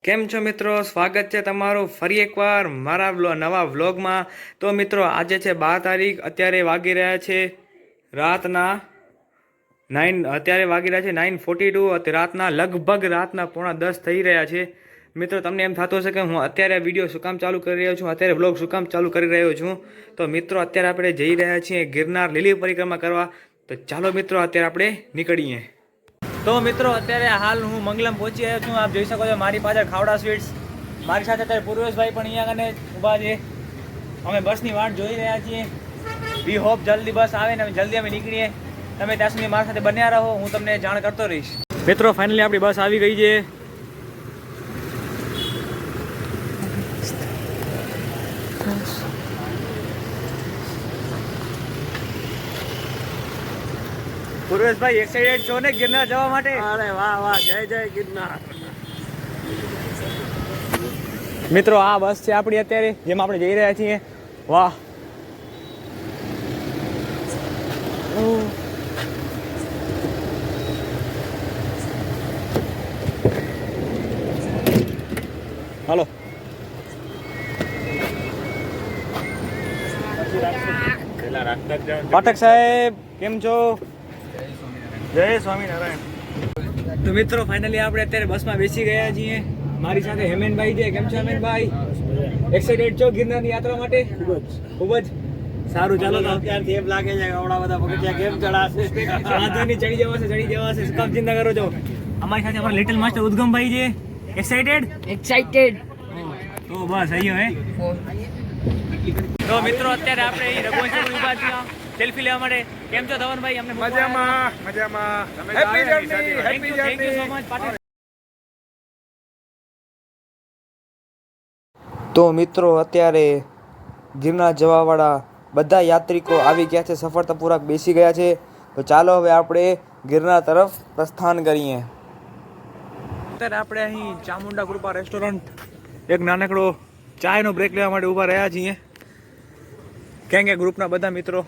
કેમ છો મિત્રો, સ્વાગત છે તમારું ફરી એકવાર મારા નવા વ્લોગમાં। તો મિત્રો આજે છે 12 તારીખ, અત્યારે વાગી રહ્યા છે રાતના 9:42, રાતના લગભગ રાતના 9:45 થઈ રહ્યા છે। મિત્રો તમને એમ થતું હશે કે હું અત્યારે વિડીયો શું કામ ચાલુ કરી રહ્યો છું, અત્યારે વ્લોગ શું કામ ચાલુ કરી રહ્યો છું। તો મિત્રો અત્યારે આપણે જઈ રહ્યા છીએ ગિરનાર લીલી પરિક્રમા કરવા। તો ચાલો મિત્રો અત્યારે આપણે નીકળીએ। તો મિત્રો અત્યારે હાલ હું મંગલમ પહોંચી આવ્યો છું। આપ જોઈ શકો છો મારી પાછળ ખાવડા સ્વીટ્સ, મારી સાથે અત્યારે પૂર્વેશભાઈ પણ અહીંયા કને ઊભા છે। અમે બસની વાટ જોઈ રહ્યા છીએ। વી હોપ જલ્દી બસ આવે ને જલ્દી અમે નીકળીએ। તમે ત્યાં સુધી મારી સાથે બન્યા રહો, હું તમને જાણ કરતો રહીશ। મિત્રો ફાઇનલી આપણી બસ આવી ગઈ છે। પૂર્વેશભાઈ એક્સાઇટેડ છો ને ગિરનાર જવા માટે? અરે વાહ વાહ, જય જય ગિરનાર। મિત્રો આ બસ છે આપણી અત્યારે જેમાં આપણે જઈ રહ્યા છીએ। વાહ, હાલો પાઠક સાહેબ કેમ છો? જય સ્વામિનારાયણ। તો મિત્રો ફાઇનલી આપણે અત્યારે બસમાં બેસી ગયા છીએ। મારી સાથે હેમેનભાઈ છે। કેમ છો હેમેનભાઈ? એક્સાઇટેડ છો ગિરનારની યાત્રા માટે? ખૂબ જ સારું। ચાલો તો અત્યારથી એમ લાગે છે કે આવડા બધા પગથિયા કેમ ચડાશે? વાંધો નહીં, ચડી જવાશે। શું કામ ચિંતા કરો છો? અમારી સાથે અમારા લિટલ માસ્ટર ઉદ્ગમભાઈ છે। એક્સાઇટેડ? તો બસ અહીંયા હે। તો મિત્રો અત્યારે આપણે અહીં રઘુવંશી ઉભા છીએ સેલ્ફી લેવા માટે। કેમ છો ધવનભાઈ? અમને મજામાં। Happy journey, happy thank you so journey. Much Patil. તો મિત્રો અત્યારે ગિરનાર જવાવાળા બધા યાત્રિકો આવી ગયા છે, સફળતાપૂર્વક બેસી ગયા છે। તો ચાલો હવે આપણે ગિરનાર તરફ પ્રસ્થાન કરીએ। અત્યારે આપણે અહીં ચામુંડા કૃપા રેસ્ટોરન્ટ એક નાનકડો ચાયનો બ્રેક લેવા માટે ઊભા રહ્યા છીએ। કેમ કે ગ્રુપના બધા મિત્રો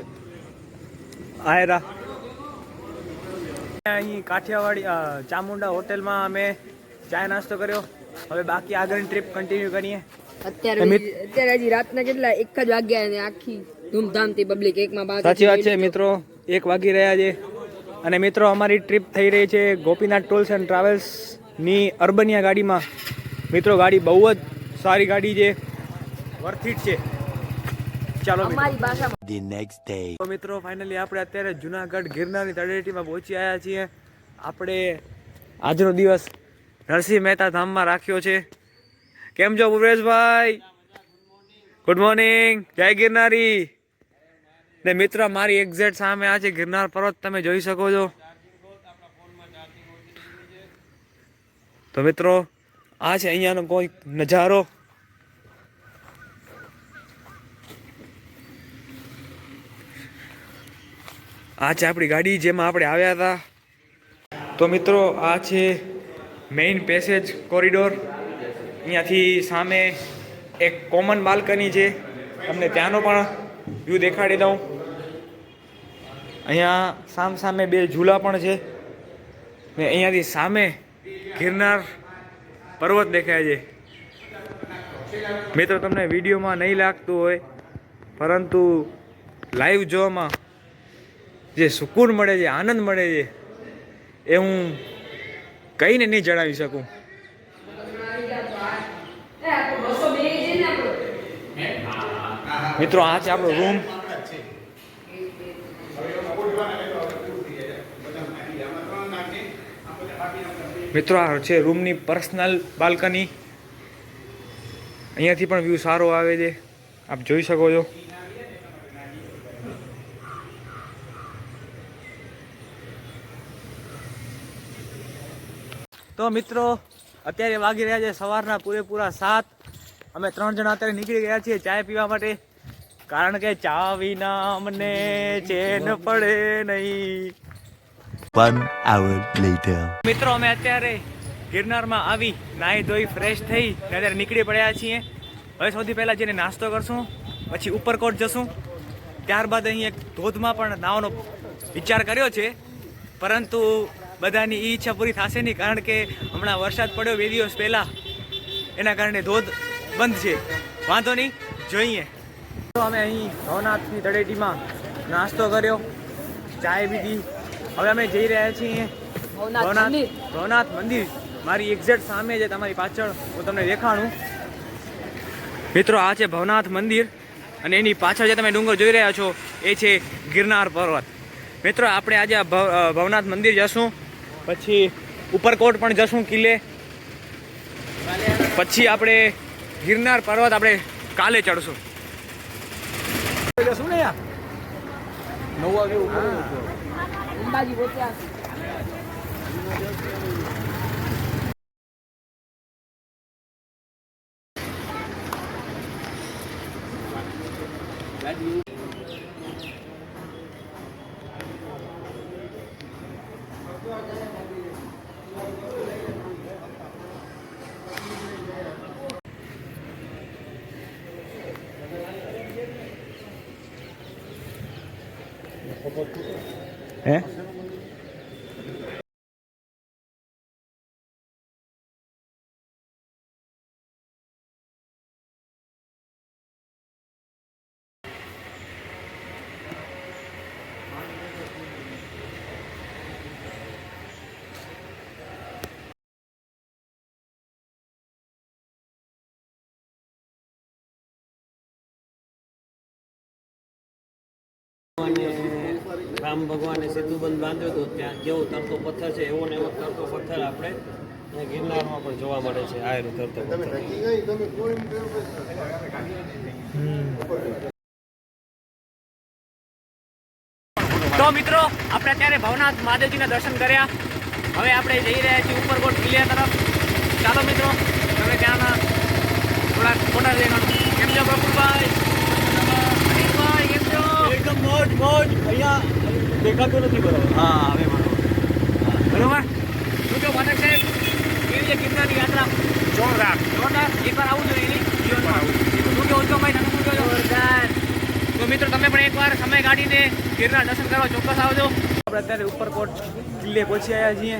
આયરા અહીં કાઠિયાવાડી ચામુંડા હોટેલમાં અમે ચાય નાસ્તો કર્યો। હવે બાકી આગળની ટ્રીપ કન્ટિન્યુ કરીએ। અત્યારે હજી રાતના કેટલા 1 જ વાગ્યા અને આખી ધૂમધામથી પબ્લિક એકમાં બાદ સાચી વાત છે મિત્રો, 1 વાગી રહ્યા છે। અને મિત્રો અમારી ટ્રીપ થઈ રહી છે ગોપીનાથ ટૂર્સ એન્ડ ટ્રાવેલ્સની અર્બનિયા ગાડીમાં। મિત્રો ગાડી બહુ જ સારી ગાડી છે, વર્થ ઇટ છે। ચાલો અમારી ભાષામાં તો મિત્રો ફાઇનલી આપણે અત્યારે જુનાગઢ ગિરનારની તળેટીમાં પહોંચી આવ્યા છીએ। આપણે આજનો દિવસ નરસિંહ મહેતા ધામમાં રાખ્યો છે। કેમ છો ભુવનેશભાઈ? ગુડ મોર્નિંગ, જય ગિરનારી। ને મિત્ર મારી એક્ઝેક્ટ સામે આ છે ગિરનાર પર્વત, તમે જોઈ શકો છો। તો મિત્રો આ છે અહીંયાનો કોઈ નજારો। આ છે આપણી ગાડી જેમાં આપણે આવ્યા હતા। તો મિત્રો આ છે મેઇન પેસેજ કોરિડોર। અહીંયાથી સામે એક કોમન બાલ્કની છે, તમને ત્યાંનો પણ વ્યૂ દેખાડી દઉં। અહીંયા સામે 2 ઝૂલા પણ છે ને અહીંયાથી સામે ગિરનાર પર્વત દેખાય છે। મિત્રો તમને વિડીયોમાં નહીં લાગતું હોય, પરંતુ લાઈવ જોવામાં જે સુકૂન મળે છે, આનંદ મળે છે, એ હું કહીને નહીં જણાવી શકું। મિત્રો આ છે આપણો રૂમ। મિત્રો આ છે રૂમની પર્સનલ બાલ્કની। અહીંયાથી પણ વ્યૂ સારો આવે છે, આપ જોઈ શકો છો। તો મિત્રો અત્યારે વાગી રહ્યા છે સવારના પૂરેપૂરા 7। અમે 3 જણા અત્યારે નીકળી ગયા છીએ ચાય પીવા માટે, કારણ કે ચા વિના અમને ચેન પડે નહીં। 1 hour later. મિત્રો અમે અત્યારે ગિરનારમાં આવી નાહી ધોઈ ફ્રેશ થઈ અત્યારે નીકળી પડ્યા છીએ। હવે સૌથી પહેલાં જેને નાસ્તો કરશું, પછી ઉપરકોટ જશું, ત્યારબાદ અહીં એક ધોધમાં પણ નાહવાનો વિચાર કર્યો છે, પરંતુ બધાની ઈ ઈચ્છા પૂરી થશે નહીં, કારણ કે હમણાં વરસાદ પડ્યો 2 દિવસ પહેલાં, એના કારણે ધોધ બંધ છે. વાંધો નહીં, જોઈએ. તો અમે અહીં ભવનાથની તળેટીમાં નાસ્તો કર્યો, ચાય પીધી. હવે અમે જઈ રહ્યા છીએ ભવનાથ મંદિર. મારી એક્ઝેક્ટ સામે છે, તમારી પાછળ હું તમને દેખાડું. મિત્રો, આ છે ભવનાથ મંદિર અને એની પાછળ જે તમે ડુંગર જોઈ રહ્યા છો એ છે ગિરનાર પર્વત. મિત્રો, આપણે આજે આ ભવનાથ મંદિર જશું, પછી ઉપરકોટ પણ જશું કિલ્લે, પછી આપણે ગિરનાર પર્વત આપણે કાલે ચડશું. શું ને યાર 9 વાગે ઉપર અંબાજી પહોંચ્યા. હે રામ ભગવાને સેતુ બંધ બાંધ્યો હતો ત્યાં જેવો તરતો પથ્થર છે એવો ને એવો તરતો પથ્થર આપણે અહીંયા ગિરનારમાં પણ જોવા મળે છે. આ એનો તરતો પથ્થર. તો મિત્રો, આપણે અત્યારે ભવનાથ મહાદેવજીના દર્શન કર્યા. હવે આપણે જઈ રહ્યા છીએ ઉપરકોટ કિલ્લા તરફ. ચાલો મિત્રો, તમે ત્યાંના થોડાક ફોટા લઈ લો. કેમ છો પ્રફુલભાઈ? અનિલભાઈ, કેમ છો? એકદમ મોજ અહીંયા દેખાતું નથી બરાબર. હા, હવે બરોબર. શું કહો માનક સાહેબ, કેવી છે ગિરનારની યાત્રા? જોરદાર. એકવાર આવું જોઈએ એની જીવનમાં. શું કહો ઉત્તમભાઈ, તમે શું કહો? જોરદાર. તો મિત્રો, તમે પણ એકવાર સમય કાઢીને ગિરનાર દર્શન કરવા ચોક્કસ આવજો. આપણે અત્યારે ઉપરકોટ કિલ્લે પહોંચી આવ્યા છીએ.